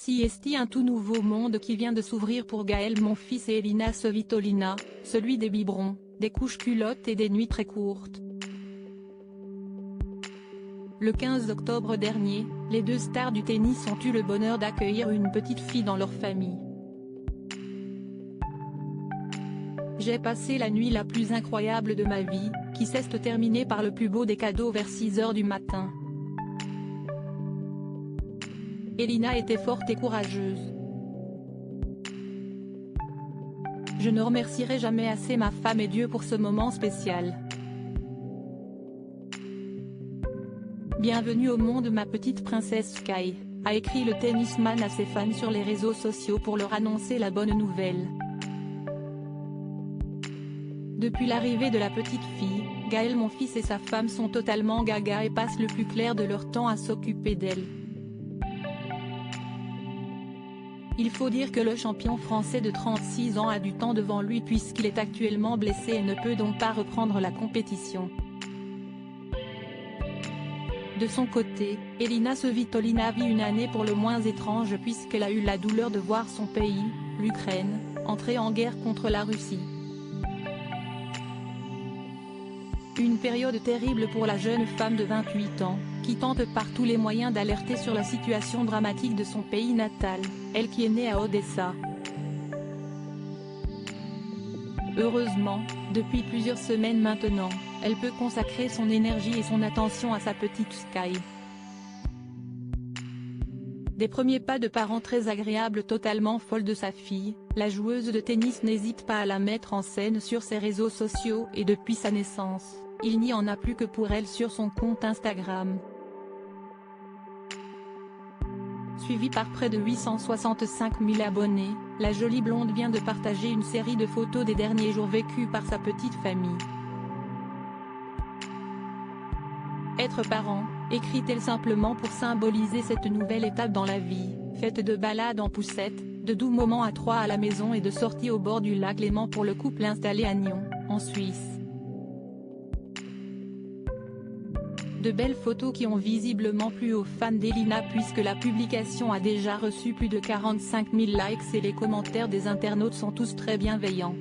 Voici un tout nouveau monde qui vient de s'ouvrir pour Gaël Monfils et Elina Svitolina, celui des biberons, des couches culottes et des nuits très courtes. Le 15 octobre dernier, les deux stars du tennis ont eu le bonheur d'accueillir une petite fille dans leur famille. J'ai passé la nuit la plus incroyable de ma vie, qui s'est terminée par le plus beau des cadeaux vers 6 h du matin. Elina était forte et courageuse. Je ne remercierai jamais assez ma femme et Dieu pour ce moment spécial. Bienvenue au monde ma petite princesse Sky, a écrit le tennisman à ses fans sur les réseaux sociaux pour leur annoncer la bonne nouvelle. Depuis l'arrivée de la petite fille, Gaël Monfils et sa femme sont totalement gaga et passent le plus clair de leur temps à s'occuper d'elle. Il faut dire que le champion français de 36 ans a du temps devant lui puisqu'il est actuellement blessé et ne peut donc pas reprendre la compétition. De son côté, Elina Svitolina vit une année pour le moins étrange puisqu'elle a eu la douleur de voir son pays, l'Ukraine, entrer en guerre contre la Russie. Une période terrible pour la jeune femme de 28 ans, qui tente par tous les moyens d'alerter sur la situation dramatique de son pays natal, elle qui est née à Odessa. Heureusement, depuis plusieurs semaines maintenant, elle peut consacrer son énergie et son attention à sa petite Sky. Des premiers pas de parents très agréables totalement folle de sa fille, la joueuse de tennis n'hésite pas à la mettre en scène sur ses réseaux sociaux et depuis sa naissance, il n'y en a plus que pour elle sur son compte Instagram. Suivie par près de 865 000 abonnés, la jolie blonde vient de partager une série de photos des derniers jours vécus par sa petite famille. Être parent, écrit-elle simplement pour symboliser cette nouvelle étape dans la vie, faite de balades en poussette, de doux moments à trois à la maison et de sorties au bord du lac Léman pour le couple installé à Nyon, en Suisse. De belles photos qui ont visiblement plu aux fans d'Elina puisque la publication a déjà reçu plus de 45 000 likes et les commentaires des internautes sont tous très bienveillants.